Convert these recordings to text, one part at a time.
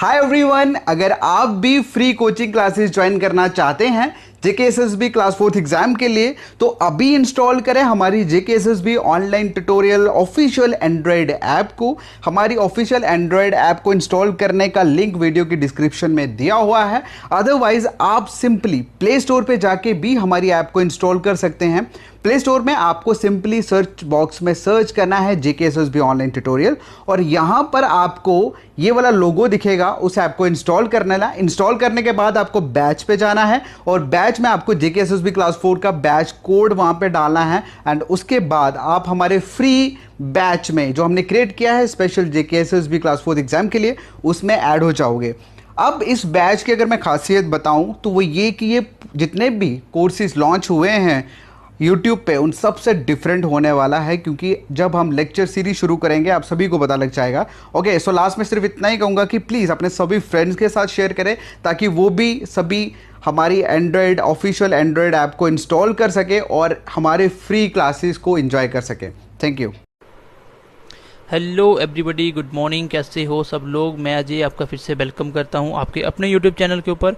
Hi everyone, अगर आप भी फ्री कोचिंग क्लासेस ज्वाइन करना चाहते हैं जेकेएसएसबी क्लास 4th एग्जाम के लिए तो अभी इंस्टॉल करें हमारी JKSSB online tutorial official Android app को। हमारी ऑफिशियल एंड्रॉयड ऐप को इंस्टॉल करने का लिंक वीडियो की डिस्क्रिप्शन में दिया हुआ है। अदरवाइज आप सिंपली प्ले स्टोर पे जाके भी हमारी ऐप को इंस्टॉल कर सकते हैं। प्ले स्टोर में आपको सिंपली सर्च बॉक्स में सर्च करना है जेकेएसएसबी ऑनलाइन ट्यूटोरियल और यहां पर आपको ये वाला लोगो दिखेगा, उस ऐप को इंस्टॉल करना है। इंस्टॉल करने के बाद आपको बैच पे जाना है और बैच में आपको जेकेएसएसबी क्लास 4 का बैच कोड वहां पे डालना है एंड उसके बाद आप हमारे फ्री बैच में जो हमने क्रिएट किया है स्पेशल जेकेएसएसबी क्लास 4 एग्जाम के लिए उसमें ऐड हो जाओगे। अब इस बैच की अगर मैं खासियत बताऊं तो वो ये कि ये जितने भी कोर्सेज लॉन्च हुए हैं YouTube पे उन सबसे डिफरेंट होने वाला है, क्योंकि जब हम लेक्चर सीरीज शुरू करेंगे आप सभी को पता लग जाएगा। ओके, सो लास्ट में सिर्फ इतना ही कहूँगा कि प्लीज़ अपने सभी फ्रेंड्स के साथ शेयर करें ताकि वो भी सभी हमारी एंड्रॉयड ऑफिशियल एंड्रॉयड ऐप को इंस्टॉल कर सके और हमारे फ्री क्लासेस को एंजॉय कर सके। Thank you. Hello everybody, good morning. कैसे हो सब लोग? मैं अजय आपका फिर से वेलकम करता हूं आपके अपने यूट्यूब चैनल के ऊपर।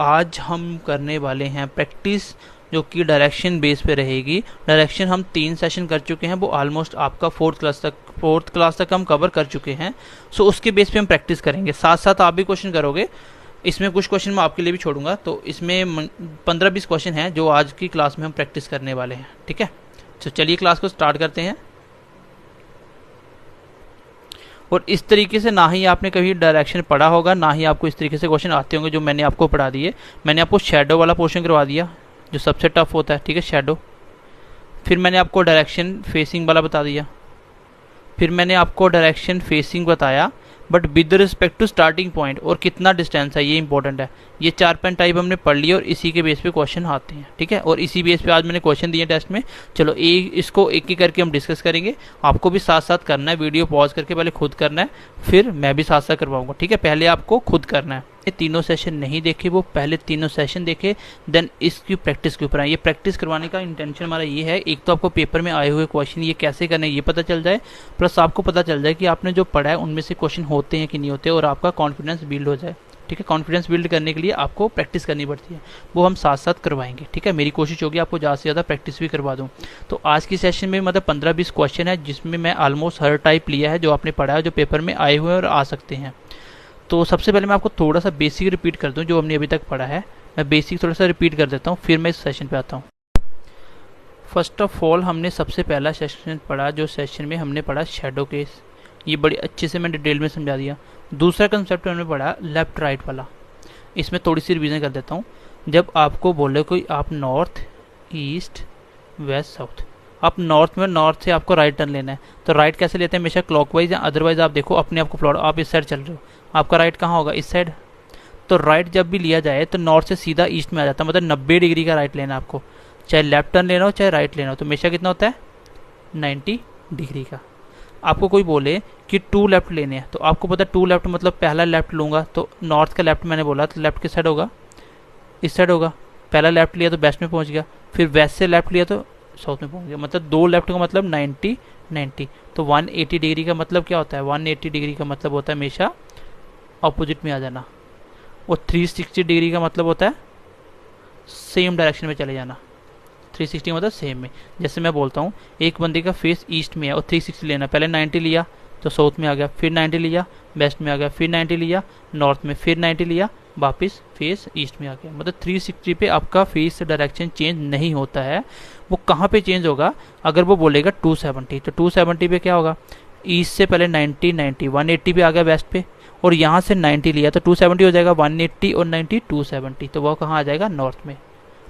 आज हम करने वाले हैं प्रैक्टिस जो कि डायरेक्शन बेस पे रहेगी। डायरेक्शन हम 3 सेशन कर चुके हैं, वो ऑलमोस्ट आपका फोर्थ क्लास तक हम कवर कर चुके हैं। उसके बेस पे हम प्रैक्टिस करेंगे, साथ साथ आप भी क्वेश्चन करोगे। इसमें कुछ क्वेश्चन मैं आपके लिए भी छोड़ूंगा, तो इसमें 15-20 क्वेश्चन हैं जो आज की क्लास में हम प्रैक्टिस करने वाले हैं। ठीक है, तो चलिए क्लास को स्टार्ट करते हैं। और इस तरीके से ना ही आपने कभी डायरेक्शन पढ़ा होगा, ना ही आपको इस तरीके से क्वेश्चन आते होंगे जो मैंने आपको पढ़ा दिए। मैंने आपको शैडो वाला पोर्शन करवा दिया जो सबसे टफ होता है, ठीक है, शैडो। फिर मैंने आपको डायरेक्शन फेसिंग वाला बता दिया। फिर मैंने आपको डायरेक्शन फेसिंग बताया but with respect to starting point, और कितना डिस्टेंस है ये इंपॉर्टेंट है। ये 4 पॉइंट टाइप हमने पढ़ लिए और इसी के बेस पे क्वेश्चन आते हैं। ठीक है, और इसी बेस पे आज मैंने क्वेश्चन दिए टेस्ट में। चलो इसको एक एक करके हम डिस्कस करेंगे। आपको भी साथ साथ करना है, वीडियो पॉज करके पहले खुद करना है, फिर मैं भी साथ साथ करवाऊंगा। ठीक है, पहले आपको खुद करना है। ये तीनों सेशन नहीं देखे, वो पहले तीनों सेशन देखे, देन इसकी प्रैक्टिस के ऊपर आए। ये प्रैक्टिस करवाने का इंटेंशन हमारा ये है, एक तो आपको पेपर में आए हुए क्वेश्चन ये कैसे करने ये पता चल जाए, प्लस आपको पता चल जाए कि आपने जो पढ़ा है उनमें से क्वेश्चन होते हैं कि नहीं होते, और आपका कॉन्फिडेंस बिल्ड हो जाए। ठीक है, कॉन्फिडेंस बिल्ड करने के लिए आपको प्रैक्टिस करनी पड़ती है, वो हम साथ साथ करवाएंगे। ठीक है, मेरी कोशिश होगी आपको ज़्यादा से ज़्यादा प्रैक्टिस भी करवा दूँ। तो आज की सेशन में मतलब 15-20 क्वेश्चन है जिसमें मैं ऑलमोस्ट हर टाइप लिया है जो आपने पढ़ा है, जो पेपर में आए हुए हैं और आ सकते हैं। तो सबसे पहले मैं आपको थोड़ा सा बेसिक रिपीट कर दूं जो हमने अभी तक पढ़ा है। मैं बेसिक थोड़ा सा रिपीट कर देता हूं, फिर मैं इस सेशन पे आता हूं। फर्स्ट ऑफ ऑल हमने सबसे पहला सेशन पढ़ा, जो सेशन में हमने पढ़ा शैडो केस। ये बड़ी अच्छे से मैं डिटेल में समझा दिया। दूसरा कंसेप्ट हमने पढ़ा लेफ्ट राइट वाला। इसमें थोड़ी सी रिवीजन कर देता हूँ। जब आपको बोले कोई आप नॉर्थ ईस्ट वेस्ट साउथ, आप नॉर्थ में नॉर्थ से आपको राइट टर्न लेना है, तो राइट कैसे लेते हैं? हमेशा क्लॉकवाइज या अदरवाइज आप देखो अपने आप को प्लॉट, आप इस साइड चल रहे हो, आपका राइट कहाँ होगा? इस साइड। तो राइट जब भी लिया जाए तो नॉर्थ से सीधा ईस्ट में आ जाता है, मतलब 90 डिग्री का राइट लेना है आपको, चाहे लेफ्ट टर्न लेना हो चाहे राइट लेना हो, तो हमेशा कितना होता है? 90 डिग्री का। आपको कोई बोले कि 2 लेफ्ट लेने हैं, तो आपको पता है 2 लेफ्ट मतलब पहला लेफ्ट लूँगा तो नॉर्थ का लेफ्ट मैंने बोला, तो लेफ्ट किस साइड होगा? इस साइड होगा। पहला लेफ्ट लिया तो वेस्ट में पहुँच गया, फिर वेस्ट से लेफ्ट लिया तो साउथ में पहुँच गया, मतलब 2 लेफ्ट का मतलब 90। तो 180 डिग्री का मतलब क्या होता है? 180 डिग्री का मतलब होता है हमेशा अपोजिट में आ जाना, और 360 डिग्री का मतलब होता है सेम डायरेक्शन में चले जाना। 360 मतलब सेम में। जैसे मैं बोलता हूँ एक बंदे का फेस ईस्ट में है और 360 लेना, पहले 90 लिया तो साउथ में आ गया, फिर 90 लिया वेस्ट में आ गया, फिर 90 लिया नॉर्थ में, फिर 90 लिया वापस फेस ईस्ट में आ गया। मतलब 360 पे आपका फेस डायरेक्शन चेंज नहीं होता है। वो कहाँ पे चेंज होगा? अगर वो बोलेगा 270, तो 270 पे क्या होगा? ईस्ट से पहले 90 180 पे आ गया वेस्ट पे, और यहाँ से 90 लिया तो 270 हो जाएगा। 180 और 90 270, तो वह कहाँ आ जाएगा? नॉर्थ में।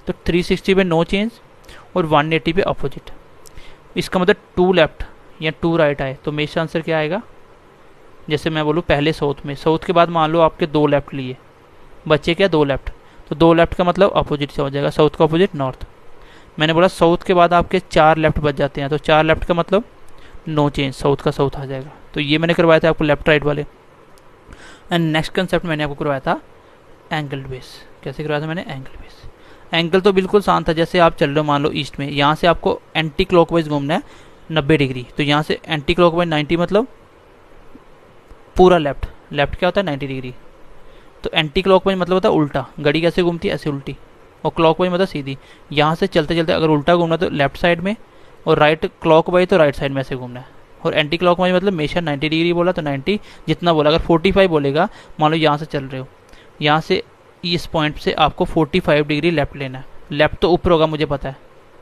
तो 360 पे नो चेंज और 180 पे अपोजिट। इसका मतलब 2 लेफ्ट या 2 राइट आए तो मेरा आंसर क्या आएगा? जैसे मैं बोलूँ पहले साउथ में, साउथ के बाद मान लो आपके 2 लेफ्ट लिए, बचे क्या? 2 लेफ्ट। तो 2 लेफ्ट का मतलब अपोजिट से हो जाएगा, साउथ का अपोजिट नॉर्थ। मैंने बोला साउथ के बाद आपके 4 लेफ्ट बच जाते हैं, तो 4 लेफ्ट का मतलब नो चेंज, साउथ का साउथ आ जाएगा। तो ये मैंने करवाया था आपको लेफ्ट राइट वाले। एंड नेक्स्ट कंसेप्ट मैंने आपको करवाया था एंगल बेस। कैसे करवाया था मैंने? Angle base. एंगल तो बिल्कुल शांत था, जैसे आप चल रहे हो मान लो ईस्ट में, यहाँ से आपको एंटी क्लॉकवाइज घूमना है 90 डिग्री, तो यहाँ से एंटी क्लॉकवाइज 90 मतलब पूरा लेफ्ट, लेफ्ट क्या होता है 90 डिग्री। तो एंटी क्लॉकवाइज मतलब होता है उल्टा, घड़ी कैसे घूमती है ऐसे उल्टी, और क्लॉकवाइज मतलब सीधी। यहाँ से चलते चलते अगर उल्टा घूमना तो लेफ्ट साइड में, और राइट क्लॉकवाइज तो राइट साइड में ऐसे घूमना है। और एंटी क्लॉकवाइज मतलब हमेशा 90 डिग्री बोला तो 90 जितना बोला। अगर 45 बोलेगा, मान लो यहाँ से चल रहे हो, यहाँ से इस पॉइंट से आपको 45 डिग्री लेफ्ट लेना है। लेफ्ट तो ऊपर होगा मुझे पता है,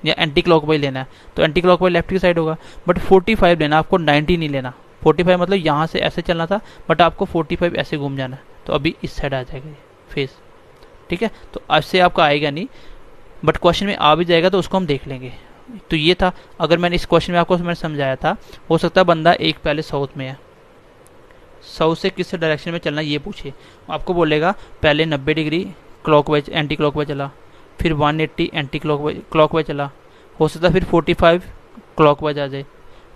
या एंटी क्लॉकवाइज लेना है तो एंटी क्लॉकवाइज लेफ्ट की साइड होगा। बट 45 लेना, आपको 90 नहीं लेना। 45 मतलब यहाँ से ऐसे चलना था, बट आपको 45 ऐसे घूम जाना है, तो अभी इस साइड आ जाएगा फेस। ठीक है, तो ऐसे आपका आएगा नहीं, बट क्वेश्चन में आ भी जाएगा तो उसको हम देख लेंगे। तो ये था, अगर मैंने इस क्वेश्चन में आपको मैंने समझाया था, हो सकता है बंदा एक पहले साउथ में है, साउथ से किस डायरेक्शन में चलना ये पूछे, आपको बोलेगा पहले 90 डिग्री क्लॉकवाइज एंटी क्लॉकवाइज चला, फिर 180 एंटी क्लॉकवाइज चला, हो सकता है फिर 45 क्लॉकवाइज आ जाए,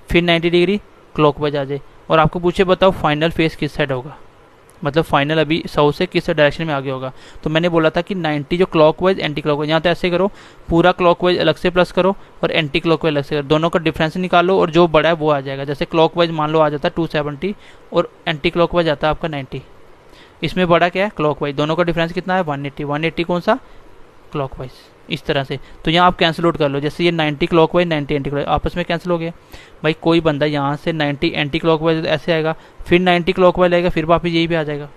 फिर 90 डिग्री क्लॉकवाइज आ जाए, और आपको पूछे बताओ फाइनल फेस किस साइड होगा, मतलब फाइनल अभी साउथ से किस डायरेक्शन में आगे होगा। तो मैंने बोला था कि 90 जो क्लॉकवाइज एंटी क्लॉकवाइज, यहाँ तो ऐसे करो, पूरा क्लॉकवाइज अलग से प्लस करो और एंटी क्लॉकवाइज अलग से करो, दोनों का डिफरेंस निकालो और जो बड़ा है वो आ जाएगा। जैसे क्लॉकवाइज मान लो आ जाता है 270 और एंटी क्लॉकवाइज आता है आपका 90, इसमें बड़ा क्या है क्लॉकवाइज, दोनों का डिफरेंस कितना है 180, 180 कौन सा क्लॉकवाइज, इस तरह से। तो यहाँ आप कैंसिल आउट कर लो, जैसे ये 90 क्लॉकवाइज 90 एंटी क्लॉकवाइज आपस में कैंसिल हो गया। भाई कोई बंदा यहाँ से 90 एंटी क्लॉकवाइज ऐसे आएगा, फिर 90 क्लॉकवाइज आएगा, फिर वापस यही भी आ जाएगा।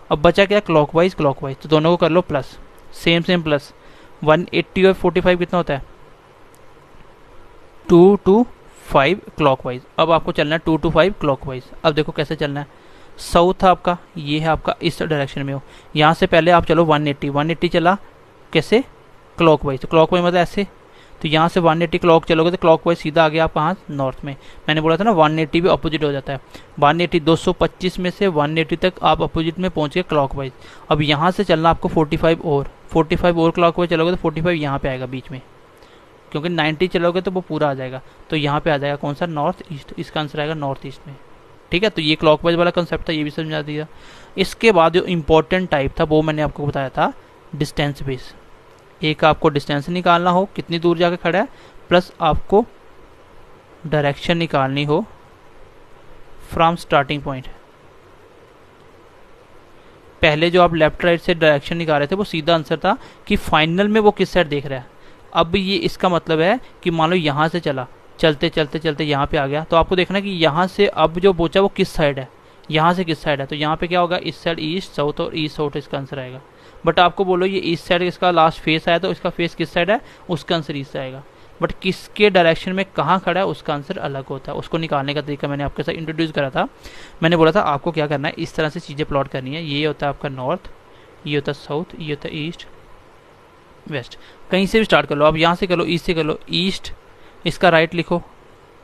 अब बचा क्या क्लॉकवाइज क्लॉकवाइज, तो दोनों को कर लो प्लस, सेम सेम प्लस। 180 और 45 कितना होता है 225 क्लॉकवाइज। अब आपको चलना है 225 क्लॉकवाइज। अब देखो कैसे चलना है, साउथ आपका ये है, आपका इस डायरेक्शन में हो, यहाँ से पहले आप चलो 180 चला कैसे क्लॉकवाइज, तो क्लॉकवाइज मतलब ऐसे, तो यहाँ से 180 क्लॉक चलोगे तो क्लॉकवाइज सीधा आ गया आप कहाँ नॉर्थ में। मैंने बोला था ना 180 भी अपोजिट हो जाता है, 180 225 में से 180 तक आप अपोजिट में पहुँच गए क्लॉकवाइज। अब यहाँ से चलना आपको 45 और क्लॉकवाइज चलोगे तो 45 यहाँ पे आएगा बीच में, क्योंकि 90 चलोगे तो वो पूरा आ जाएगा, तो यहाँ पे आ जाएगा कौन सा नॉर्थ ईस्ट, इसका आंसर आएगा नॉर्थ ईस्ट में। ठीक है, तो ये क्लॉकवाइज वाला कंसेप्ट था, ये भी समझा दिया। इसके बाद जो इंपॉर्टेंट टाइप था वो मैंने आपको बताया था डिस्टेंस बेस। एक आपको डिस्टेंस निकालना हो कितनी दूर जाके खड़ा है, प्लस आपको डायरेक्शन निकालनी हो फ्रॉम स्टार्टिंग पॉइंट। पहले जो आप लेफ्ट राइट से डायरेक्शन निकाल रहे थे वो सीधा आंसर था कि फाइनल में वो किस साइड देख रहा है। अब ये इसका मतलब है कि मान लो यहाँ से चला, चलते चलते चलते यहाँ पे आ गया, तो आपको देखना कि यहाँ से अब जो पहुंचा वो किस साइड है, यहाँ से किस साइड है। तो यहाँ पे क्या होगा, इस साइड ईस्ट साउथ और ईस्ट साउथ इसका आंसर आएगा। बट आपको बोलो ये ईस्ट साइड इसका लास्ट फेस आया तो इसका फेस किस साइड है, उसका आंसर ईस्ट आएगा। बट किसके डायरेक्शन में कहाँ खड़ा है उसका आंसर अलग होता है। उसको निकालने का तरीका मैंने आपके साथ इंट्रोड्यूस करा था। मैंने बोला था आपको क्या करना है, इस तरह से चीज़ें प्लॉट करनी है। ये होता है आपका नॉर्थ, ये होता है साउथ, ये होता है ईस्ट वेस्ट। कहीं से भी स्टार्ट कर लो आप, यहाँ से कर लो, ईस्ट से कर लो, ईस्ट इसका राइट लिखो,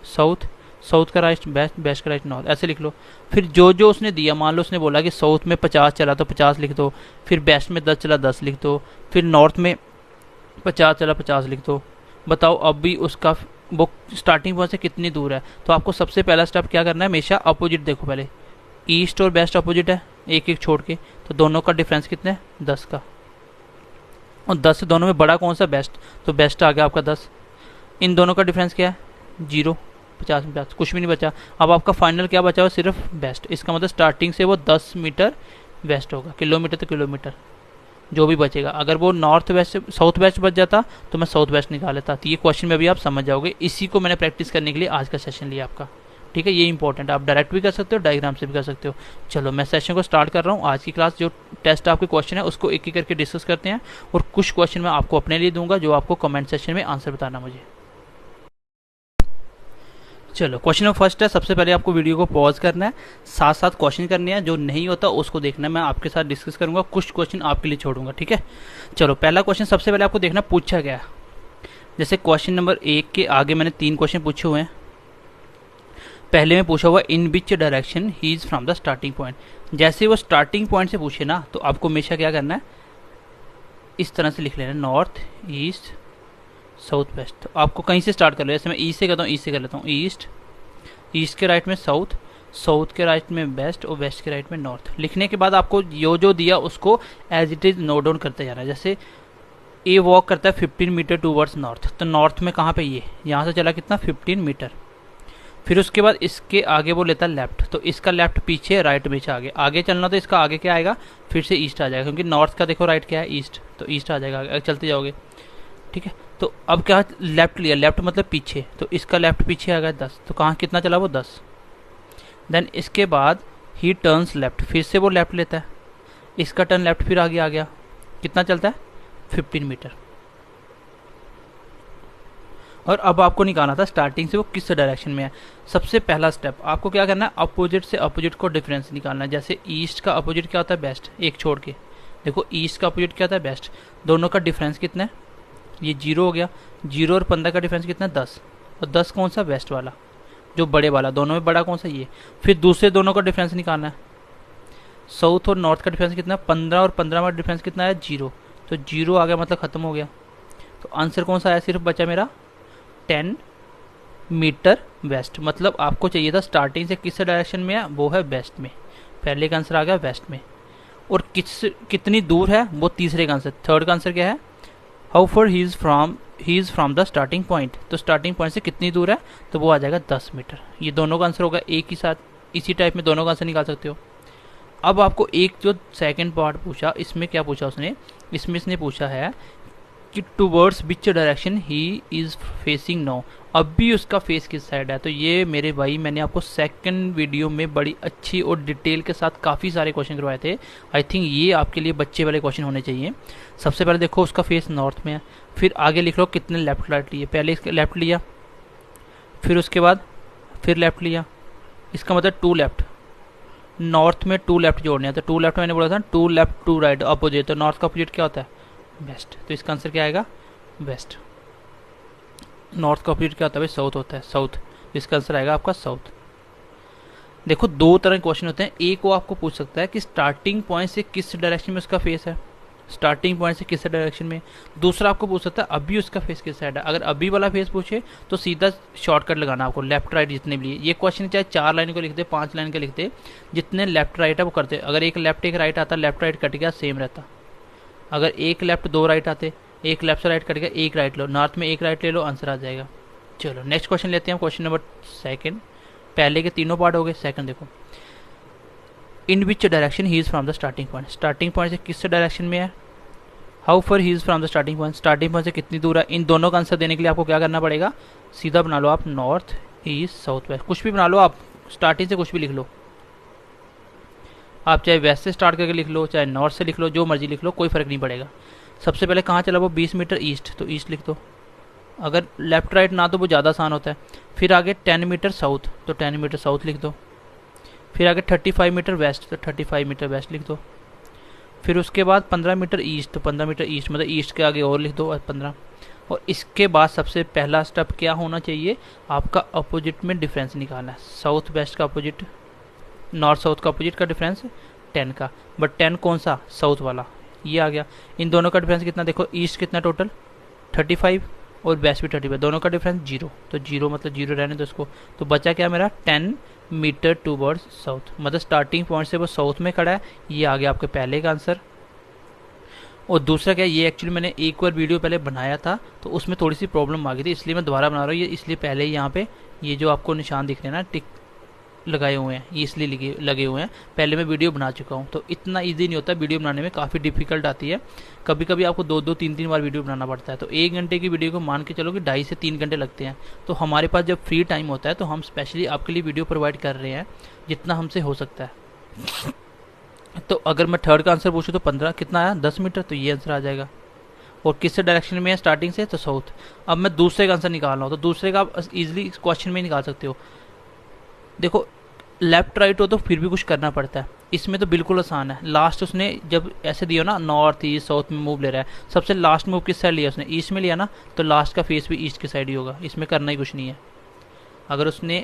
साउथ साउथ का राइट वेस्ट, वेस्ट का राइट नॉर्थ, ऐसे लिख लो। फिर जो जो उसने दिया, मान लो उसने बोला कि साउथ में 50 चला तो 50 लिख दो, फिर वेस्ट में 10 चला 10 लिख दो, फिर नॉर्थ में 50 चला 50 लिख दो। बताओ अब भी उसका वो स्टार्टिंग पॉइंट से कितनी दूर है। तो आपको सबसे पहला स्टेप क्या करना है, हमेशा अपोजिट देखो। पहले ईस्ट और वेस्ट अपोजिट है, एक एक छोड़ के, तो दोनों का डिफरेंस कितना है 10 का, और 10 से दोनों में बड़ा कौन सा बेस्ट, तो बेस्ट आ गया आपका 10। इन दोनों का डिफरेंस क्या है 0, 50 में 50 कुछ भी नहीं बचा। अब आपका फाइनल क्या बचा हुआ, सिर्फ बेस्ट। इसका मतलब स्टार्टिंग से वो 10 मीटर वेस्ट होगा, किलोमीटर तो किलोमीटर जो भी बचेगा। अगर वो नॉर्थ वेस्ट साउथ वेस्ट बच जाता तो मैं साउथ वेस्ट निकाल लेता। तो ये क्वेश्चन में भी आप समझ जाओगे। इसी को मैंने प्रैक्टिस करने के लिए आज का सेशन लिया आपका। ठीक है, ये इंपॉर्टेंट है, आप डायरेक्ट भी कर सकते हो, डायग्राम से भी कर सकते हो। चलो मैं सेशन को स्टार्ट कर रहा हूँ। आज की क्लास जो टेस्ट आपके क्वेश्चन है उसको एक एक करके डिस्कस करते हैं, और कुछ क्वेश्चन मैं आपको अपने लिए दूंगा जो आपको कमेंट सेक्शन में आंसर बताना मुझे। चलो क्वेश्चन नंबर फर्स्ट है। सबसे पहले आपको वीडियो को पॉज करना है, साथ साथ क्वेश्चन करने हैं, जो नहीं होता उसको देखना है। मैं आपके साथ डिस्कस करूंगा, कुछ क्वेश्चन आपके लिए छोड़ूंगा। ठीक है, चलो पहला क्वेश्चन सबसे पहले आपको देखना पूछा गया। जैसे क्वेश्चन नंबर 1 के आगे मैंने 3 क्वेश्चन पूछे हुए हैं। पहले में पूछा हुआ in which direction he is from the starting point. जैसे वो स्टार्टिंग पॉइंट से पूछे ना, तो आपको हमेशा क्या करना है, इस तरह से लिख लेना, नॉर्थ ईस्ट साउथ वेस्ट। तो आपको कहीं से स्टार्ट कर लो, जैसे मैं ईस्ट से करता हूँ, ईस्ट से कर लेता हूँ ईस्ट, ईस्ट के राइट में साउथ, साउथ के राइट में वेस्ट, और वेस्ट के राइट में नॉर्थ। लिखने के बाद आपको जो दिया उसको as it is note down करते जाना है। जैसे ए वॉक करता है 15 मीटर टूवर्ड्स नॉर्थ, तो नॉर्थ में कहाँ पे ये, यहाँ से चला कितना 15 मीटर। फिर उसके बाद इसके आगे वो लेता है लेफ्ट, तो इसका लेफ्ट पीछे, राइट हमेशा आगे। आगे चलना तो इसका आगे क्या आएगा, फिर से ईस्ट आ जाएगा, क्योंकि नॉर्थ का देखो राइट क्या है, ईस्ट, तो ईस्ट आ जाएगा आगे चलते जाओगे। ठीक है, तो अब क्या लेफ्ट लिया, लेफ्ट मतलब पीछे, तो इसका लेफ्ट पीछे आ गया 10, तो कहाँ कितना चला वो 10। देन इसके बाद ही टर्न्स लेफ्ट, फिर से वो लेफ्ट लेता है, इसका टर्न लेफ्ट फिर आगे आ गया, कितना चलता है 15 मीटर। और अब आपको निकालना था स्टार्टिंग से वो किस डायरेक्शन में है। सबसे पहला स्टेप आपको क्या करना है, अपोजिट से अपोजिट को डिफरेंस निकालना है। जैसे ईस्ट का अपोजिट क्या होता है, वेस्ट, एक छोड़ के देखो ईस्ट का अपोजिट क्या होता है, वेस्ट। दोनों का डिफरेंस कितना है, ये 0 हो गया, 0 और 15 का डिफरेंस कितना है 10, और 10 कौन सा, वेस्ट वाला जो बड़े वाला, दोनों में बड़ा कौन सा, ये। फिर दूसरे दोनों का डिफरेंस निकालना है, साउथ और नॉर्थ का डिफरेंस कितना है 15, और 15 में डिफरेंस कितना है 0, तो 0 आ गया मतलब खत्म हो गया। तो आंसर कौन सा आया, सिर्फ बचा मेरा 10 मीटर वेस्ट। मतलब आपको चाहिए था स्टार्टिंग से किस डायरेक्शन में है, वो है वेस्ट में, पहले का आंसर आ गया वेस्ट में। और कितनी दूर है वो तीसरे का आंसर, थर्ड का आंसर क्या है, how far he is from the starting point, तो स्टार्टिंग पॉइंट से कितनी दूर है, तो वो आ जाएगा 10 मीटर। ये दोनों का आंसर होगा एक ही साथ, इसी टाइप में दोनों का आंसर निकाल सकते हो। अब आपको एक जो सेकंड पार्ट पूछा, इसमें क्या पूछा उसने, इसने पूछा है कि towards which direction he is facing now, अब भी उसका फेस किस साइड है। तो ये मेरे भाई मैंने आपको सेकंड वीडियो में बड़ी अच्छी और डिटेल के साथ काफ़ी सारे क्वेश्चन करवाए थे। आई थिंक ये आपके लिए बच्चे वाले क्वेश्चन होने चाहिए। सबसे पहले देखो उसका फेस नॉर्थ में है, फिर आगे लिख लो कितने लेफ्ट राइट लिए, पहले इसके लेफ्ट लिया, फिर उसके बाद फिर लेफ्ट लिया, इसका मतलब 2 लेफ्ट, नॉर्थ में 2 लेफ्ट जोड़ने हैं, तो 2 लेफ्ट मैंने बोला था 2 लेफ्ट 2 राइट अपोजिट, तो नॉर्थ का अपोजिट क्या होता है, वेस्ट, तो इसका आंसर क्या आएगा वेस्ट। नॉर्थ का अपोजिट क्या होता है, साउथ होता है, साउथ, इसका आंसर आएगा आपका साउथ। देखो 2 तरह के क्वेश्चन होते हैं, एक वो आपको पूछ सकता है कि स्टार्टिंग पॉइंट से किस डायरेक्शन में उसका फेस है, स्टार्टिंग पॉइंट से किस डायरेक्शन में। दूसरा आपको पूछ सकता है अभी उसका फेस किस साइड है। अगर अभी वाला फेस पूछे तो सीधा शॉर्टकट लगाना आपको, लेफ्ट राइट जितने भी लिए। ये क्वेश्चन चाहे 4 लाइन को लिखते 5 लाइन का लिखते, जितने लेफ्ट राइट है वो करते। अगर एक लेफ्ट एक राइट आता, लेफ्ट राइट कट गया सेम रहता। अगर एक लेफ्ट 2 राइट आते, एक लेफ्ट से राइट कट गया, एक राइट लो, नॉर्थ में एक राइट ले लो, आंसर आ जाएगा। चलो नेक्स्ट क्वेश्चन लेते हैं, क्वेश्चन नंबर सेकंड। पहले के तीनों पार्ट हो गए, सेकंड देखो, in which direction he is from the starting point, starting point से किस डायरेक्शन में है। How far he is from the starting point, starting point से कितनी दूर है। इन दोनों का आंसर देने के लिए आपको क्या करना पड़ेगा, सीधा बना लो आप नॉर्थ ईस्ट साउथ वेस्ट, कुछ भी बना लो आप, स्टार्टिंग से कुछ भी लिख लो आप, चाहे वेस्ट से स्टार्ट करके लिख लो, चाहे नॉर्थ से लिख लो, जो मर्जी लिख लो, कोई फर्क नहीं पड़ेगा। सबसे पहले कहाँ चला वो 20 मीटर ईस्ट, तो ईस्ट लिख दो। अगर लेफ्ट राइट ना तो वो ज़्यादा आसान होता है। फिर आगे 10 मीटर साउथ, तो 10 मीटर साउथ लिख दो। फिर आगे 35 मीटर वेस्ट, तो 35 मीटर वेस्ट लिख दो। फिर उसके बाद 15 मीटर ईस्ट, तो 15 मीटर ईस्ट मतलब ईस्ट के आगे और लिख दो 15। और इसके बाद सबसे पहला स्टेप क्या होना चाहिए, आपका अपोजिट में डिफरेंस निकालना है। साउथ वेस्ट का अपोजिट, नॉर्थ साउथ का अपोजिट का डिफरेंस 10 का, बट 10 कौन सा, साउथ वाला, ये आ गया। इन दोनों का डिफरेंस कितना, देखो ईस्ट कितना टोटल 35 और वेस्ट भी 35, दोनों का डिफरेंस 0, तो 0 मतलब 0 रहने दो इसको। तो बचा क्या मेरा 10 मीटर टूवर्ड्स साउथ, मतलब स्टार्टिंग पॉइंट से वो साउथ में खड़ा है। ये आ गया आपके पहले का आंसर। और दूसरा क्या, ये एक्चुअली मैंने एक बार वीडियो पहले बनाया था तो उसमें थोड़ी सी प्रॉब्लम आ गई थी, इसलिए मैं दोबारा बना रहा हूँ। ये इसलिए पहले ही यहाँ पे ये जो आपको निशान दिख रहे हैं ना, टिक लगाए हुए हैं, ये इसलिए लगे हुए हैं, पहले मैं वीडियो बना चुका हूँ। तो इतना इजी नहीं होता वीडियो बनाने में, काफ़ी डिफिकल्ट आती है। कभी कभी आपको 2-2 3-3 बार वीडियो बनाना पड़ता है। तो 1 घंटे की वीडियो को मान के चलो कि 2.5 से 3 घंटे लगते हैं। तो हमारे पास जब फ्री टाइम होता है तो हम स्पेशली आपके लिए वीडियो प्रोवाइड कर रहे हैं जितना हमसे हो सकता है। तो अगर मैं थर्ड का आंसर पूछूँ तो 15 कितना आया 10 मीटर, तो ये आंसर आ जाएगा। और किस डायरेक्शन में है स्टार्टिंग से, तो साउथ। अब मैं दूसरे का आंसर निकाल रहा हूँ, तो दूसरे का आप इजीली क्वेश्चन में निकाल सकते हो। देखो लेफ्ट राइट हो तो फिर भी कुछ करना पड़ता है, इसमें तो बिल्कुल आसान है। लास्ट उसने जब ऐसे दिया ना, नॉर्थ ईस्ट साउथ में मूव ले रहा है, सबसे लास्ट मूव किस साइड लिया उसने, ईस्ट में लिया ना, तो लास्ट का फेस भी ईस्ट की साइड ही होगा, इसमें करना ही कुछ नहीं है। अगर उसने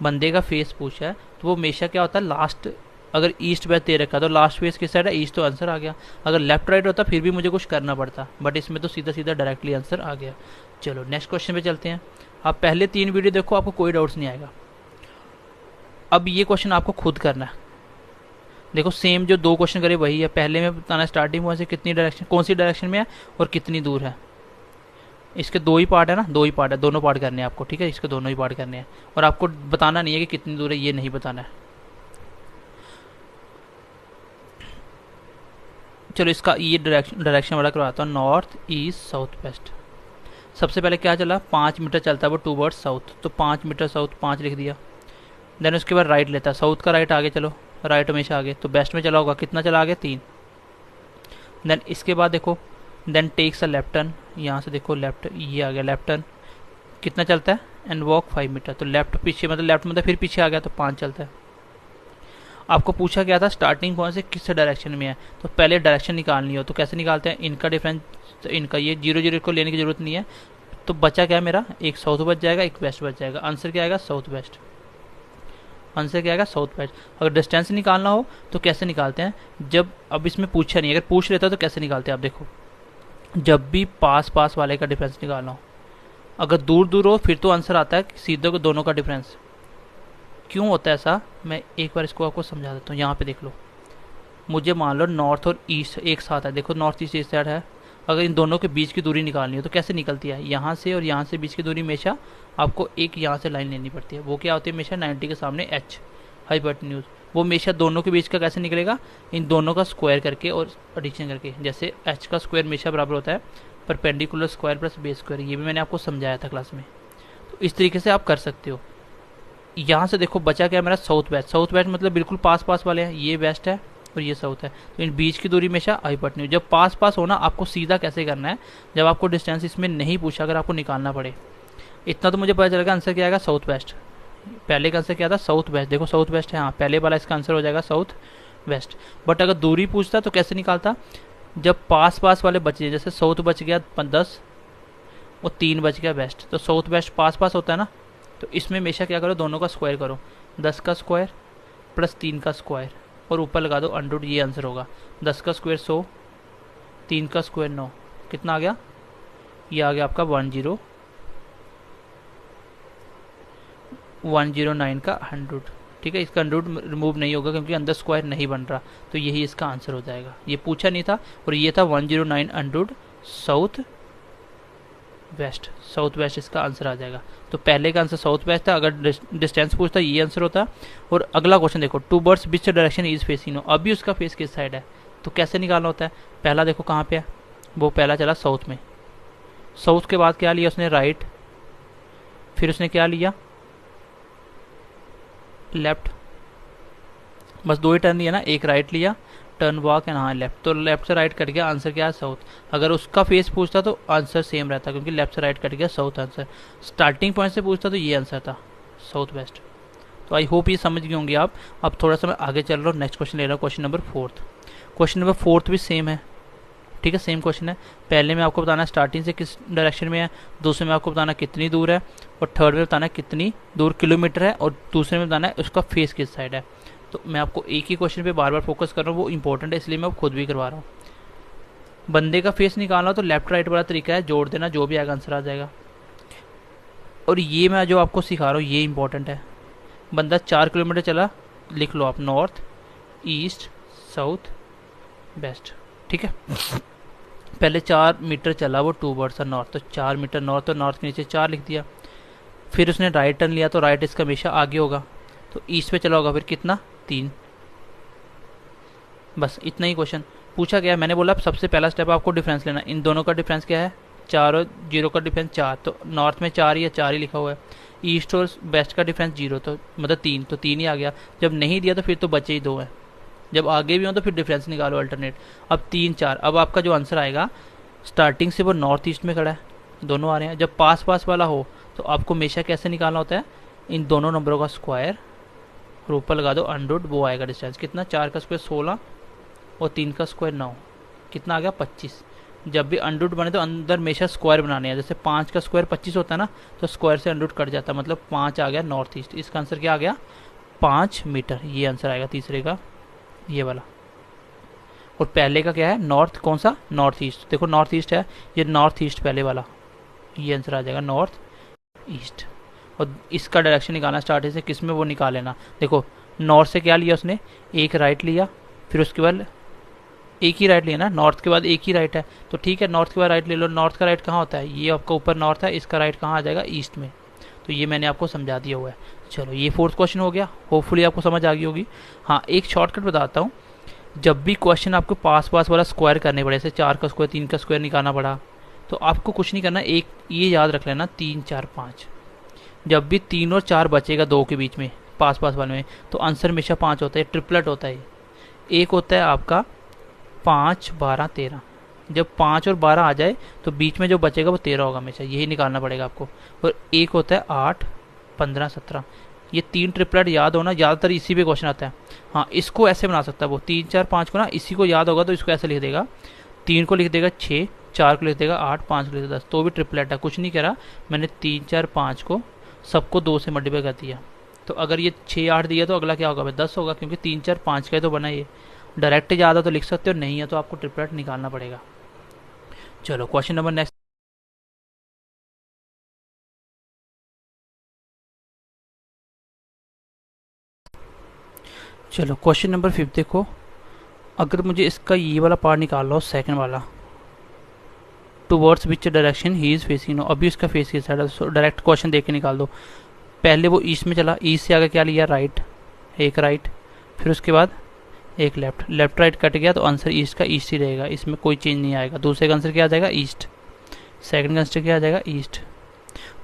बंदे का फेस पूछा है तो वो हमेशा क्या होता है, लास्ट अगर ईस्ट वेस्ट दे रखा तो लास्ट फेस किस साइड है, ईस्ट, तो आंसर आ गया। अगर लेफ्ट राइट होता फिर भी मुझे कुछ करना पड़ता, बट इसमें तो सीधा सीधा डायरेक्टली आंसर आ गया। चलो नेक्स्ट क्वेश्चन पे चलते हैं। आप पहले 3 वीडियो देखो, आपको कोई डाउट्स नहीं आएगा। अब ये क्वेश्चन आपको खुद करना है। देखो सेम जो 2 क्वेश्चन करे वही है। पहले में बताना स्टार्टिंग पॉइंट से कितनी डायरेक्शन, कौन सी डायरेक्शन में है और कितनी दूर है। इसके दो ही पार्ट है ना, दो ही पार्ट है, दोनों पार्ट करने हैं आपको, ठीक है, इसके दोनों ही पार्ट करने हैं। और आपको बताना नहीं है कि कितनी दूर है, ये नहीं बताना है। चलो इसका ये डायरेक्शन वाला करवाता हूँ, नॉर्थ ईस्ट साउथ वेस्ट। सबसे पहले क्या चला, 5 मीटर चलता है वो टूवर्ड्स साउथ, तो 5 मीटर साउथ 5 लिख दिया। देन उसके बाद राइट लेता है, साउथ का राइट आगे, चलो राइट हमेशा आगे, तो वेस्ट में चला होगा, कितना चला आगे 3। देन इसके बाद देखो, then takes a left turn, यहाँ से देखो लेफ्ट, ये आ गया लेफ्ट टर्न, कितना चलता है, एंड वॉक 5 मीटर, तो लेफ्ट पीछे मतलब लेफ्ट मतलब फिर पीछे आ गया, तो 5 चलता है। आपको पूछा गया था स्टार्टिंग पॉइंट से किस डायरेक्शन में है, तो पहले डायरेक्शन निकालनी हो, तो कैसे निकालते हैं, इनका डिफरेंस, तो इनका ये 0 0 को लेने की जरूरत नहीं है। तो बचा क्या है मेरा, एक साउथ बच जाएगा, एक वेस्ट बच जाएगा, आंसर क्या आएगा साउथ वेस्ट, आंसर क्या आएगा साउथ वेस्ट। अगर डिस्टेंस निकालना हो तो कैसे निकालते हैं, जब अब इसमें पूछा नहीं, अगर पूछ लेता तो कैसे निकालते हैं आप देखो, जब भी पास पास वाले का डिफरेंस निकालना हो, अगर दूर दूर हो फिर तो आंसर आता है सीधे को दोनों का डिफरेंस। क्यों होता है ऐसा, मैं एक बार इसको आपको समझा देता हूँ। यहाँ पे देख लो, मुझे मान लो नॉर्थ और ईस्ट एक साथ है, देखो नॉर्थ ईस्ट इस साइड है, अगर इन दोनों के बीच की दूरी निकालनी हो तो कैसे निकलती है, यहाँ से और यहाँ से बीच की दूरी हमेशा आपको एक यहाँ से लाइन लेनी पड़ती है, वो क्या होती है हमेशा 90 के सामने एच, हाइपोटेन्यूज, वो हमेशा दोनों के बीच का कैसे निकलेगा, इन दोनों का स्क्वायर करके और एडिशन करके, जैसे एच का स्क्वायर हमेशा बराबर होता है perpendicular square plus base square, ये भी मैंने आपको समझाया था क्लास में। तो इस तरीके से आप कर सकते हो। यहाँ से देखो बचा क्या मेरा साउथ वेस्ट, साउथ वेस्ट मतलब बिल्कुल पास पास वाले हैं, ये वेस्ट है और ये साउथ है, तो इन बीच की दूरी हमेशा हाइपोटेन्यूज। जब पास पास होना आपको सीधा कैसे करना है, जब आपको डिस्टेंस इसमें नहीं पूछा, अगर आपको निकालना पड़े, इतना तो मुझे पता चलेगा आंसर क्या आएगा साउथ वेस्ट। पहले का आंसर क्या था साउथ वेस्ट, देखो साउथ वेस्ट है, हाँ पहले वाला इसका आंसर हो जाएगा साउथ वेस्ट। बट अगर दूरी पूछता तो कैसे निकालता, जब पास पास वाले बचे, जैसे साउथ बच गया 10 और 3 बच गया वेस्ट, तो साउथ वेस्ट पास पास होता है ना, तो इसमें हमेशा क्या करो, दोनों का स्क्वायर करो, 10 का स्क्वायर प्लस 3 का स्क्वायर और ऊपर लगा दो अंडर, ये आंसर होगा। 10 का स्क्वायर 100, 3 का स्क्वायर 9, कितना आ गया, ये आ गया आपका 109 का 100, ठीक है। इसका 100 रिमूव नहीं होगा क्योंकि अंदर स्क्वायर नहीं बन रहा, तो यही इसका आंसर हो जाएगा। ये पूछा नहीं था और ये था 109 100 साउथ वेस्ट, साउथ वेस्ट इसका आंसर आ जाएगा। तो पहले का आंसर साउथ वेस्ट था, अगर डिस्टेंस पूछता ये आंसर होता। और अगला क्वेश्चन देखो, two birds which direction is facing, अभी उसका फेस किस साइड है, तो कैसे निकालना होता है, पहला देखो कहाँ पे है, वो पहला चला साउथ में, साउथ के बाद क्या लिया उसने राइट, फिर उसने क्या लिया लेफ्ट, बस 2 ही टर्न लिया ना, एक राइट लिया टर्न वॉक एंड हाँ लेफ्ट, तो लेफ्ट से राइट कट गया, आंसर क्या है साउथ। अगर उसका फेस पूछता तो आंसर सेम रहता क्योंकि लेफ्ट से राइट कट गया साउथ आंसर। स्टार्टिंग पॉइंट से पूछता तो ये आंसर था साउथ वेस्ट। तो आई होप ये समझ गए होंगे आप। अब थोड़ा सा मैं आगे चल रहा हूँ, नेक्स्ट क्वेश्चन ले रहा हूँ, क्वेश्चन नंबर 4। क्वेश्चन नंबर 4 भी सेम है, ठीक है, सेम क्वेश्चन है। पहले में आपको बताना स्टार्टिंग से किस डायरेक्शन में है, दूसरे में आपको बताना कितनी दूर है, और थर्ड में बताना कितनी दूर किलोमीटर है, और दूसरे में बताना है उसका फेस किस साइड है। तो मैं आपको एक ही क्वेश्चन पे बार बार फोकस कर रहा हूँ, वो इंपॉर्टेंट है इसलिए मैं खुद भी करवा रहा हूँ। बंदे का फेस निकालना हो तो लेफ्ट राइट वाला तरीका है, जोड़ देना, जो भी आएगा आंसर आ जाएगा। और ये मैं जो आपको सिखा रहा हूँ ये इंपॉर्टेंट है। बंदा 4 किलोमीटर चला, लिख लो आप नॉर्थ ईस्ट साउथ वेस्ट, ठीक है। पहले 4 मीटर चला वो टू वर्ड्स नॉर्थ, तो 4 मीटर नॉर्थ, तो नॉर्थ के नीचे 4 लिख दिया। फिर उसने राइट टर्न लिया तो राइट इसका हमेशा आगे होगा, तो ईस्ट पे चला होगा, फिर कितना 3। बस इतना ही क्वेश्चन पूछा गया। मैंने बोला सबसे पहला स्टेप आपको डिफरेंस लेना, इन दोनों का डिफरेंस क्या है 4 और 0 का डिफरेंस 4, तो नॉर्थ में 4 ही है, 4 ही लिखा हुआ है। ईस्ट और वेस्ट का डिफरेंस 0, तो मतलब 3, तो 3 ही आ गया। जब नहीं दिया तो फिर तो बचे ही 2 है, जब आगे भी हो तो फिर डिफरेंस निकालो अल्टरनेट। अब 3 4, अब आपका जो आंसर आएगा स्टार्टिंग से वो नॉर्थ ईस्ट में खड़ा है, दोनों आ रहे हैं। जब पास पास वाला हो तो आपको हमेशा कैसे निकालना होता है, इन दोनों नंबरों का स्क्वायर और ऊपर लगा दो अंडर, वो आएगा डिस्टेंस कितना, 4 का स्क्वायर 16 और 3 का स्क्वायर 9, कितना आ गया 25। जब भी अंडर बने तो अंदर हमेशा स्क्वायर बनाने हैं, जैसे 5 का स्क्वायर 25 होता है ना, तो स्क्वायर से अंडर कट जाता है, मतलब 5 आ गया नॉर्थ ईस्ट। इसका आंसर क्या आ गया 5 मीटर, ये आंसर आएगा तीसरे का, ये वाला। और पहले का क्या है नॉर्थ, कौन सा नॉर्थ ईस्ट, देखो नॉर्थ ईस्ट है, ये नॉर्थ ईस्ट पहले वाला, ये आंसर आ जाएगा नॉर्थ ईस्ट। और इसका डायरेक्शन निकालना स्टार्ट से किस में वो निकाल लेना। देखो नॉर्थ से क्या लिया उसने, एक राइट लिया, फिर उसके बाद एक ही राइट लिया ना, नॉर्थ के बाद एक ही राइट है, तो ठीक है नॉर्थ के बाद राइट ले लो। नॉर्थ का राइट कहाँ होता है, ये आपका ऊपर नॉर्थ है, इसका राइट कहाँ आ जाएगा, ईस्ट में। तो ये मैंने आपको समझा दिया हुआ है। चलो ये फोर्थ क्वेश्चन हो गया, होपफुली आपको समझ आ गई होगी। हाँ एक शॉर्टकट बताता हूँ, जब भी क्वेश्चन आपको पास पास वाला स्क्वायर करने पड़े, जैसे 4 का स्क्वायर 3 का स्क्वायर निकालना पड़ा, तो आपको कुछ नहीं करना, एक ये याद रख लेना 3 4 5। जब भी 3 और 4 बचेगा 2 के बीच में पास पास वाले में, तो आंसर हमेशा 5 होता है, ट्रिपलेट होता है। एक होता है आपका 5 12 13, जब 5 और 12 आ जाए तो बीच में जो बचेगा वो 13 होगा हमेशा, यही निकालना पड़ेगा आपको। और एक होता है 8 15 17, ये 3 ट्रिपलेट याद होना, ज़्यादातर इसी पे क्वेश्चन आता है। हाँ इसको ऐसे बना सकता है वो 3 4 5 को ना, इसी को याद होगा तो इसको ऐसे लिख देगा, 3 को लिख देगा 6, 4 को लिख देगा 8, 5 को लिख देगा 10, तो भी ट्रिपलेट है, कुछ नहीं करा मैंने। 3 4 5 को सबको 2 से मल्टीप्लाई कर दिया, तो अगर ये 6 8 दिया तो अगला क्या होगा भाई 10 होगा, क्योंकि 3 4 5 का ही तो बना ये। डायरेक्ट याद है तो लिख सकते हो, नहीं है तो आपको ट्रिपलेट निकालना पड़ेगा। चलो क्वेश्चन नंबर नेक्स्ट। चलो क्वेश्चन नंबर 5 देखो, अगर मुझे इसका ये वाला पार्ट निकाल लो, सेकंड वाला, towards which direction he is facing no, अभी उसका फेस किस साइड है, सो डायरेक्ट क्वेश्चन देख के निकाल दो। पहले वो ईस्ट में चला, ईस्ट से आगे क्या लिया, राइट, एक राइट, फिर उसके बाद एक लेफ्ट, लेफ्ट राइट कट गया तो आंसर ईस्ट का ईस्ट ही रहेगा, इसमें कोई चेंज नहीं आएगा। दूसरे का आंसर क्या आ जाएगा, ईस्ट। सेकंड का आंसर क्या आ जाएगा, ईस्ट।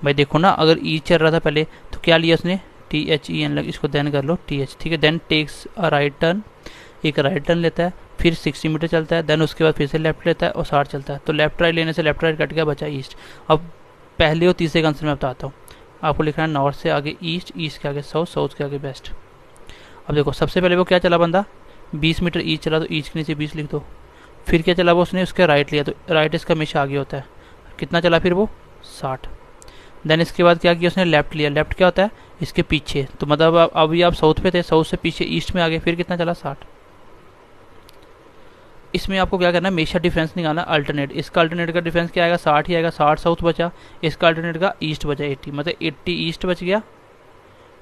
भाई देखो ना, अगर ईस्ट चल रहा था पहले तो क्या लिया उसने, THEN लग, इसको देन कर लो TH, ठीक है। Then takes a right turn, एक राइट टर्न लेता है, फिर 60 मीटर चलता है, देन उसके बाद फिर से लेफ्ट लेता है और 60 चलता है, तो लेफ्ट राइट लेने से लेफ्ट राइट कट गया, बचा ईस्ट। अब पहले और तीसरे का आंसर मैं बताता हूँ, आपको लिखना है नॉर्थ से आगे ईस्ट, ईस्ट के आगे साउथ, साउथ के आगे वेस्ट। अब देखो सबसे पहले वो क्या चला बंदा, 20 मीटर ईस्ट चला, तो ईस्ट के नीचे 20 लिख दो। फिर क्या चला वो, उसने उसके राइट लिया, तो राइट इसका हमेशा आगे होता है, कितना चला फिर वो 60। देन इसके बाद क्या किया उसने, लेफ्ट लिया, लेफ्ट क्या होता है इसके पीछे, तो मतलब अभी आप साउथ पे थे, साउथ से पीछे ईस्ट में आ गए, फिर कितना चला 60। इसमें आपको क्या करना है, हमेशा डिफरेंस निकालना, अल्टरनेट। इसका अल्टरनेट का डिफरेंस क्या आएगा, 60 ही आएगा, 60 साउथ बचा, इसका अल्टरनेट का ईस्ट बचा 80, मतलब 80 ईस्ट बच गया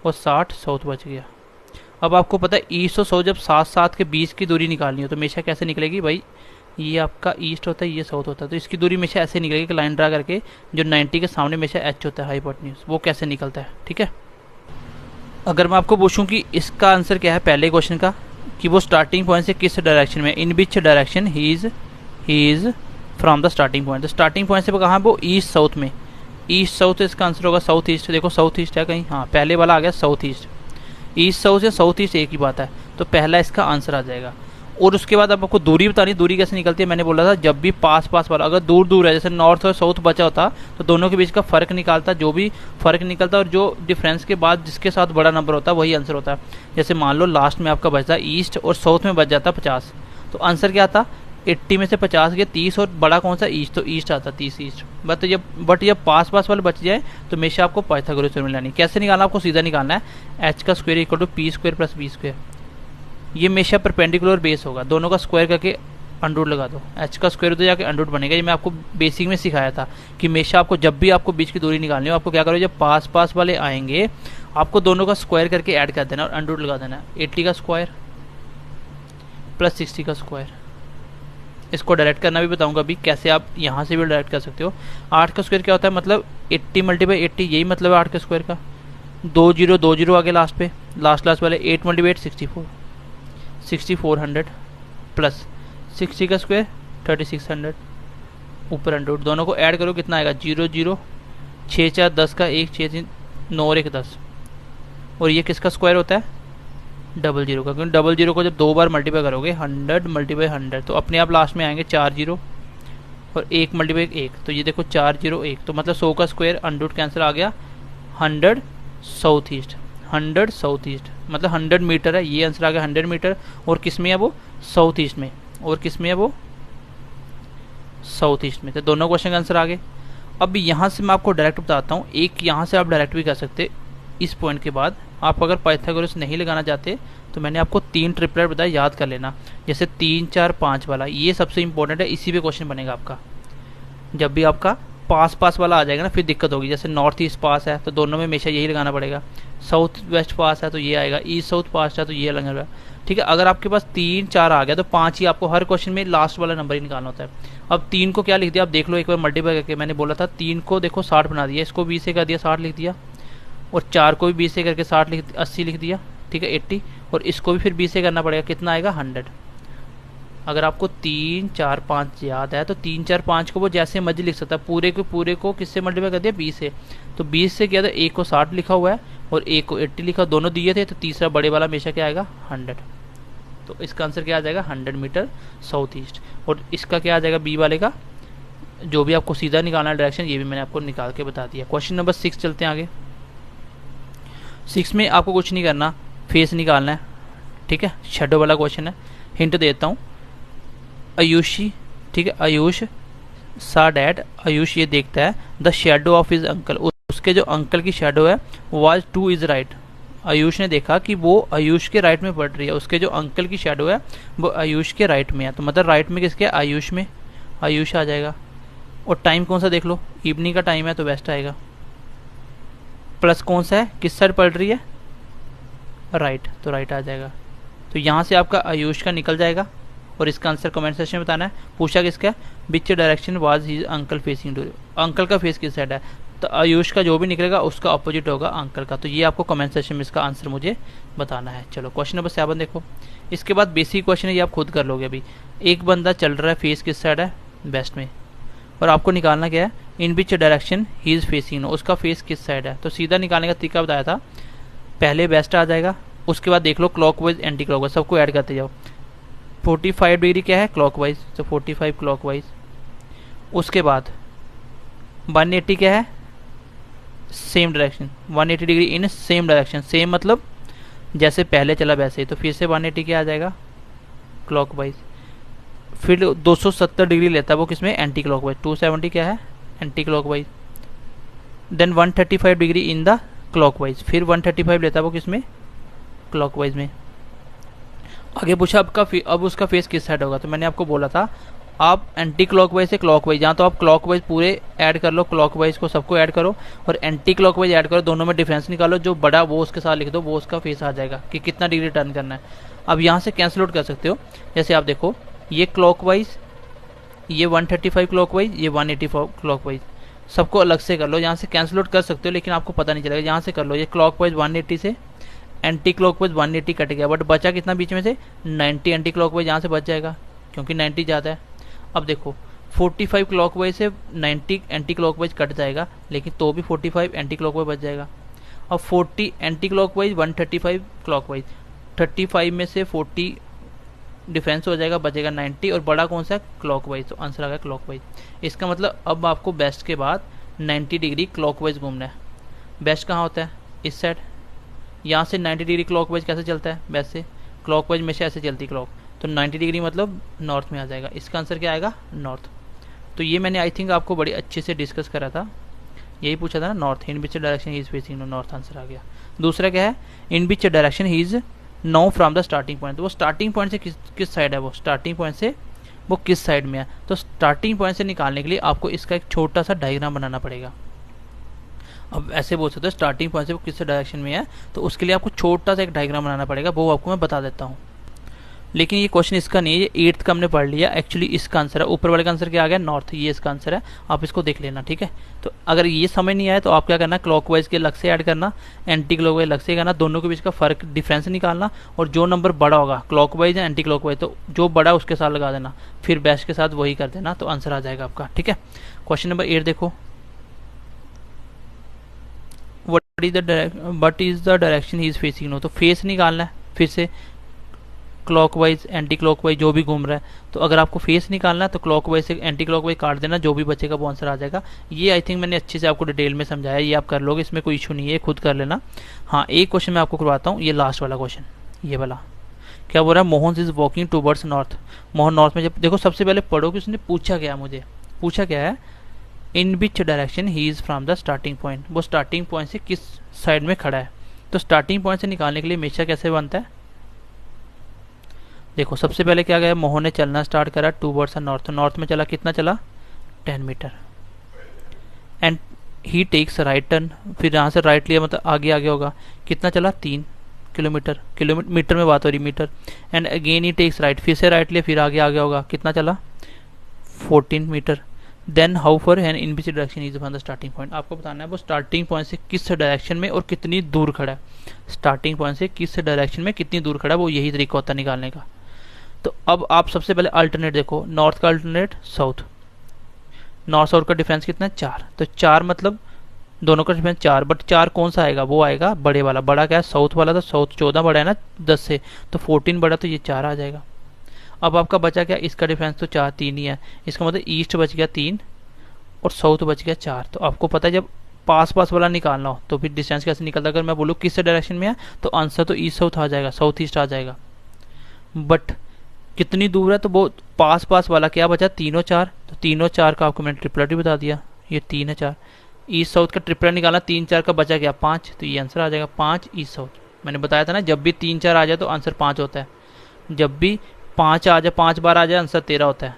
और 60 साउथ बच गया। अब आपको पता है ईस्ट और साउथ जब साथ साथ के बीच की दूरी निकालनी हो तो हमेशा कैसे निकलेगी भाई, ये आपका ईस्ट होता है, ये साउथ होता है, तो इसकी दूरी हमेशा ऐसे निकलेगी कि लाइन ड्रा करके, जो 90 के सामने हमेशा एच होता है हाइपोटेन्यूज, वो कैसे निकलता है, ठीक है। अगर मैं आपको पूछूं कि इसका आंसर क्या है पहले क्वेश्चन का, कि वो स्टार्टिंग पॉइंट से किस डायरेक्शन में, in which direction he is from the starting point, तो स्टार्टिंग पॉइंट से वो कहाँ, वो ईस्ट साउथ में, ईस्ट साउथ इसका आंसर होगा साउथ ईस्ट। देखो साउथ ईस्ट है कहीं, हाँ पहले वाला आ गया साउथ ईस्ट, ईस्ट साउथ या साउथ ईस्ट एक ही बात है, तो पहला इसका आंसर आ जाएगा। और उसके बाद आपको दूरी बतानी, दूरी कैसे निकलती है, मैंने बोला था जब भी पास पास वाला, अगर दूर दूर है, जैसे नॉर्थ और साउथ बचा होता तो दोनों के बीच का फर्क निकालता, जो भी फर्क निकलता और जो डिफरेंस के बाद जिसके साथ बड़ा नंबर होता है वही आंसर होता है। जैसे मान लो लास्ट में आपका बचता ईस्ट और साउथ में बच जाता 50, तो आंसर क्या आता, 80 में से 50 गया 30, और बड़ा कौन सा, ईस्ट, तो ईस्ट आता 30 ईस्ट। बट जब पास पास वाले बच जाए तो हमेशा आपको पाइथागोरस थ्योरम लानी, कैसे निकालना, आपको सीधा निकालना है, h का square equal to p square plus b square, ये हमेशा परपेंडिकुलर बेस होगा, दोनों का स्क्वायर करके अंडरूट लगा दो, h का स्क्वायर तो जाके अंडरूट बनेगा। ये मैं आपको बेसिक में सिखाया था कि हमेशा आपको जब भी आपको बीच की दूरी निकालनी हो, आपको क्या करो, जब पास पास वाले आएंगे आपको दोनों का स्क्वायर करके ऐड कर देना और अंडरूट लगा देना, 80 का स्क्वायर प्लस 60 का स्क्वायर। इसको डायरेक्ट करना भी बताऊंगा अभी कैसे, आप यहाँ से भी डायरेक्ट कर सकते हो। 8 का स्क्वायर क्या होता है, मतलब 80 मल्टीप्लाई 80, यही मतलब है 8 के स्क्वायर का, 2 जीरो आगे लास्ट पे, लास्ट वाले 8 मल्टीप्लाई 6400 प्लस 60 का स्क्वायर 3600 ऊपर अंडरूट, दोनों को ऐड करो कितना आएगा, 0 0 6 4 10 का 1 6 3 9 और 1 10, और ये किसका स्क्वायर होता है, 00 का, क्योंकि 00 को जब 2 बार मल्टीप्लाई करोगे 100 मल्टीप्लाई 100 तो अपने आप लास्ट में आएंगे 4 0 और 1 मल्टीप्लाई 1, तो ये देखो 4 0 1, तो मतलब 100 का स्क्वायर अंडरूट कैंसिल आ गया, 100 साउथ ईस्ट, 100 साउथ ईस्ट मतलब 100 मीटर है, ये आंसर आ गया 100 मीटर, और किस में है वो, साउथ ईस्ट में, और किस में है वो, साउथ ईस्ट में, तो दोनों क्वेश्चन का आंसर आ गए। अब यहाँ से मैं आपको डायरेक्ट बताता हूँ, एक यहाँ से आप डायरेक्ट भी कर सकते, इस पॉइंट के बाद आप अगर पाइथागोरस नहीं लगाना चाहते तो मैंने आपको 3 ट्रिपलेट बताया, याद कर लेना, जैसे 3 4 5 वाला, ये सबसे इंपॉर्टेंट है, इसी पे क्वेश्चन बनेगा आपका। जब भी आपका पास पास वाला आ जाएगा ना फिर दिक्कत होगी, जैसे नॉर्थ ईस्ट पास है तो दोनों में हमेशा यही लगाना पड़ेगा, साउथ वेस्ट पास है तो ये आएगा, ईस्ट साउथ पास है तो ये लगाना, ठीक है। अगर आपके पास 3 4 आ गया तो 5 ही आपको हर क्वेश्चन में लास्ट वाला नंबर ही निकालना होता है। अब 3 को क्या लिख दिया आप देख लो एक बार मल्टीप्लाई करके, मैंने बोला था 3 को देखो 60 बना दिया, इसको 20 से कर दिया 60 लिख दिया, और 4 को भी 20 से करके 80 लिख दिया, ठीक है 80, और इसको भी फिर 20 से करना पड़ेगा, कितना आएगा 100। अगर आपको 3 4 5 याद है तो 3 4 5 को वो जैसे मर्जी लिख सकता है, पूरे को किससे मल्टीप्लाई कर दिया 20 से, तो 20 से किया तो एक को 60 लिखा हुआ है और एक को 80 लिखा, दोनों दिए थे, तो तीसरा बड़े वाला हमेशा क्या आएगा 100। तो इसका आंसर क्या आ जाएगा 100 मीटर साउथ ईस्ट। और इसका क्या आ जाएगा बी वाले का, जो भी आपको सीधा निकालना है डायरेक्शन, ये भी मैंने आपको निकाल के बता दिया। क्वेश्चन नंबर 6 चलते हैं आगे। 6 में आपको कुछ नहीं करना, फेस निकालना है, ठीक है, शेडो वाला क्वेश्चन है। हिंट देता हूँ, आयुषी, ठीक है, आयुष सा डैड, आयुष ये देखता है the shadow of his uncle, उसके जो अंकल की शेडो है was two is right, Ayush ने देखा कि वो आयुष के राइट में पड़ रही है, उसके जो अंकल की शेडो है वो आयुष के राइट में है, तो मतलब राइट में किसके, आयुष में, आयुष आ जाएगा। और टाइम कौन सा देख लो, इवनिंग का टाइम है तो वेस्ट आएगा। प्लस कौन सा है, किस साइड पड़ रही है, राइट, तो राइट आ जाएगा। तो यहाँ से आपका आयुष का निकल जाएगा और इसका आंसर कमेंट सेक्शन में बताना है। पूछा किसका, which direction was his uncle facing to, uncle का फेस किस साइड है, तो आयुष का जो भी निकलेगा उसका अपोजिट होगा अंकल का। तो ये आपको कमेंट सेक्शन में इसका आंसर मुझे बताना है। चलो क्वेश्चन नंबर 7 देखो। इसके बाद बेसिक क्वेश्चन है, ये आप खुद कर लोगे। अभी एक बंदा चल रहा है, फेस किस साइड है, वेस्ट में, और आपको निकालना क्या है, in which direction he is facing, उसका फेस किस साइड है। तो सीधा निकालने का तरीका बताया था, पहले वेस्ट आ जाएगा, उसके बाद देख लो क्लॉकवाइज एंटी क्लॉकवाइज सबको ऐड करते जाओ। 45 डिग्री क्या है क्लॉकवाइज, तो 45 क्लॉकवाइज। उसके बाद 180 क्या है, same direction, 180 degree in same direction, same मतलब जैसे पहले चला वैसे ही, तो फिर से 180 क्या आ जाएगा क्लॉकवाइज। फिर 270 डिग्री लेता है वो किसमें, एंटी क्लॉकवाइज, 270 क्या है anti clockwise. Then 135 degree in the clockwise, फिर 135 लेता है वो किसमें, क्लॉकवाइज में। आगे पूछा अब उसका फेस किस साइड होगा, तो मैंने आपको बोला था आप एंटी क्लॉकवाइज से क्लॉकवाइज, यहाँ तो आप क्लॉकवाइज पूरे ऐड कर लो, क्लॉकवाइज को सबको ऐड करो और एंटी क्लॉकवाइज ऐड करो, दोनों में डिफरेंस निकालो, जो बड़ा वो उसके साथ लिख दो, वो उसका फेस आ जाएगा कि कितना डिग्री टर्न करना है। अब यहाँ से कैंसिल आउट कर सकते हो, जैसे आप देखो ये क्लॉकवाइज, ये 135 क्लॉकवाइज, ये 185 क्लॉकवाइज, सबको अलग से कर लो, यहाँ से कैंसिल आउट कर सकते हो लेकिन आपको पता नहीं चलेगा। यहाँ से कर लो, ये क्लॉकवाइज 180 से एंटी क्लॉकवाइज 180 कट गया, बट बचा कितना बीच में से 90 एंटी क्लॉकवाइज यहाँ से बच जाएगा क्योंकि 90 ज़्यादा है। अब देखो 45 क्लॉकवाइज से 90 एंटी क्लॉकवाइज कट जाएगा, लेकिन तो भी 45 एंटी क्लॉकवाइज बच जाएगा। अब 40 एंटी क्लॉकवाइज 135 क्लॉकवाइज, 35 में से 40 डिफरेंस हो जाएगा, बचेगा 90, और बड़ा कौन सा क्लॉकवाइज, तो आंसर आ गया क्लॉकवाइज। इसका मतलब अब आपको बेस्ट के बाद 90 डिग्री क्लॉकवाइज घूमना है। बेस्ट कहाँ होता है, इस साइड, यहाँ से 90 डिग्री क्लॉकवाइज कैसे चलता है, वैसे क्लॉकवाइज में से ऐसे चलती क्लॉक, तो 90 डिग्री मतलब नॉर्थ में आ जाएगा। इसका आंसर क्या आएगा, नॉर्थ। तो ये मैंने आई थिंक आपको बड़ी अच्छे से डिस्कस करा था, यही पूछा था ना, north, in which direction he is facing, north answer आ गया। दूसरा क्या है, in which direction he is no from the starting point, तो वो स्टार्टिंग पॉइंट से किस साइड है, वो स्टार्टिंग पॉइंट से वो किस साइड में है। तो स्टार्टिंग पॉइंट से निकालने के लिए आपको इसका एक छोटा सा डायग्राम बनाना पड़ेगा। अब ऐसे बोल सकते हो स्टार्टिंग पॉइंट से वो किस डायरेक्शन में है, तो उसके लिए आपको छोटा सा एक डायग्राम बनाना पड़ेगा, वो आपको मैं बता देता हूँ। लेकिन ये क्वेश्चन इसका नहीं है, ये 8th का हमने पढ़ लिया, एक्चुअली इसका आंसर है, ऊपर वाले का आंसर क्या आ गया, नॉर्थ, ये इसका आंसर है, आप इसको देख लेना, ठीक है। तो अगर ये समझ नहीं आया तो आप क्या करना, क्लॉकवाइज के अलग से ऐड करना, एंटी क्लॉकवाइज अलग से करना, दोनों के बीच का फर्क डिफरेंस निकालना, और जो नंबर बड़ा होगा क्लॉकवाइज या एंटी क्लॉकवाइज, तो जो बड़ा उसके साथ लगा देना, फिर बेस्ट के साथ वही कर देना, तो आंसर आ जाएगा आपका, ठीक है। क्वेश्चन नंबर 8 देखो, what is the direction he is facing no, तो फेस निकालना है, फिर से क्लॉकवाइज एंटी क्लॉकवाइज जो भी घूम रहा है, तो अगर आपको फेस निकालना है तो क्लॉकवाइज से एंटी क्लॉकवाइज काट देना, जो भी बचेगा वो आंसर आ जाएगा। ये आई थिंक मैंने अच्छे से आपको डिटेल में समझाया, ये आप कर लोगे, इसमें कोई इशू नहीं है, खुद कर लेना। हाँ, एक क्वेश्चन मैं आपको करवाता हूँ, ये लास्ट वाला क्वेश्चन, ये वाला क्या बोल रहा है, Mohan is walking towards north, Mohan north में, जब देखो सबसे पहले पढ़ो कि उसने पूछा क्या, मुझे पूछा क्या है, in which direction he is from the starting point, वो स्टार्टिंग पॉइंट से किस साइड में खड़ा है। तो स्टार्टिंग पॉइंट से निकालने के लिए हमेशा कैसे बनता है, देखो सबसे पहले क्या गया, मोहन ने चलना स्टार्ट करा टूवर्ड्स नॉर्थ, नॉर्थ में चला, कितना चला 10 metre, and he takes right turn, फिर यहाँ से राइट लिया, मतलब आगे आगे होगा, कितना चला 3, किलोमीटर, मीटर में बात हो रही, metre. And again he takes right, फिर से राइट लिया, फिर आगे आगे होगा, कितना चला 14 metre. Then how far and in which direction is from the starting point, आपको बताना है वो स्टार्टिंग पॉइंट से किस डायरेक्शन में और कितनी दूर खड़ा है, स्टार्टिंग पॉइंट से किस डायरेक्शन में कितनी दूर खड़ा है, वो यही तरीका होता है निकालने का। तो अब आप सबसे पहले अल्टरनेट देखो, नॉर्थ का अल्टरनेट साउथ, नॉर्थ साउथ का डिफरेंस कितना है 4, तो 4 मतलब दोनों का डिफरेंस 4, बट 4 कौन सा आएगा, वो आएगा बड़े वाला, बड़ा क्या है साउथ वाला, तो साउथ 14 बड़ा है ना 10 से, तो 14 बड़ा, तो ये 4 आ जाएगा। अब आपका बचा क्या, इसका डिफरेंस तो 4 3 ही है, इसका मतलब ईस्ट बच गया 3 और साउथ बच गया 4। तो आपको पता है जब पास पास वाला निकालना हो तो फिर डिस्टेंस कैसे निकलता है, अगर मैं बोलूँ किस डायरेक्शन में है तो आंसर तो ईस्ट साउथ आ जाएगा, साउथ ईस्ट आ जाएगा। बट कितनी दूर है, तो वो पास पास वाला क्या बचा 3 और 4, तो 3 और 4 का आपको मैंने ट्रिपलेट भी बता दिया, ये 3 है 4, ईस्ट साउथ का ट्रिपलेट निकालना, 3 4 का बचा गया 5, तो ये आंसर आ जाएगा 5 ईस्ट साउथ। मैंने बताया था ना जब भी 3 4 आ जाए तो आंसर 5 होता है, जब भी 5 आ जाए 5 बार आ जाए आंसर 13 होता है,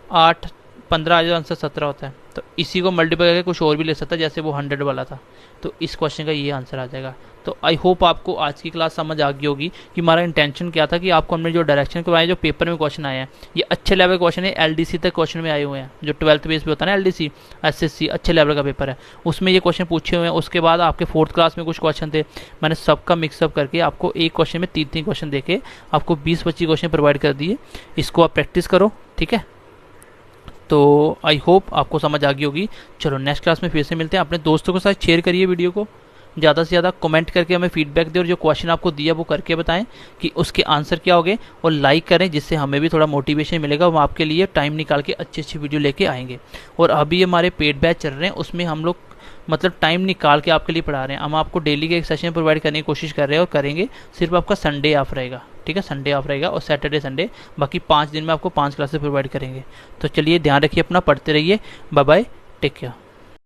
8 15 आ जाए आंसर 17 होता है। तो इसी को मल्टीप्लाई करके कुछ और भी ले सकता है, जैसे वो 100 वाला था, तो इस क्वेश्चन का ये आंसर आ जाएगा। तो आई होप आपको आज की क्लास समझ आ गई होगी कि हमारा इंटेंशन क्या था, कि आपको हमने जो डायरेक्शन करवाए, जो पेपर में क्वेश्चन आए हैं ये अच्छे लेवल क्वेश्चन है, एलडीसी तक क्वेश्चन में आए हुए हैं, जो 12th बेस पे होता है ना एलडीसी एसएससी, अच्छे लेवल का पेपर है, उसमें ये क्वेश्चन पूछे हुए हैं। उसके बाद आपके 4th क्लास में कुछ क्वेश्चन थे, मैंने सबका मिक्सअप करके आपको एक क्वेश्चन में 3 क्वेश्चन देके आपको 20-25 क्वेश्चन प्रोवाइड कर दिए, इसको आप प्रैक्टिस करो, ठीक है। तो आई होप आपको समझ आ गई होगी। चलो नेक्स्ट क्लास में फिर से मिलते हैं, अपने दोस्तों के साथ शेयर करिए वीडियो को, ज़्यादा से ज़्यादा कमेंट करके हमें फीडबैक दें, और जो क्वेश्चन आपको दिया वो करके बताएं कि उसके आंसर क्या होंगे, और लाइक करें जिससे हमें भी थोड़ा मोटिवेशन मिलेगा, हम आपके लिए टाइम निकाल के अच्छी अच्छी वीडियो लेके आएंगे। और अभी हमारे पेड बैच चल रहे हैं, उसमें हम लोग मतलब टाइम निकाल के आपके लिए पढ़ा रहे हैं, हम आपको डेली के एक सेशन प्रोवाइड करने की कोशिश कर रहे हैं और करेंगे। सिर्फ आपका संडे ऑफ रहेगा, ठीक है, संडे ऑफ रहेगा और सैटरडे संडे, बाकी 5 दिन में आपको 5 क्लासेस प्रोवाइड करेंगे। तो चलिए ध्यान रखिए अपना, पढ़ते रहिए, बाय बाय, टेक केयर।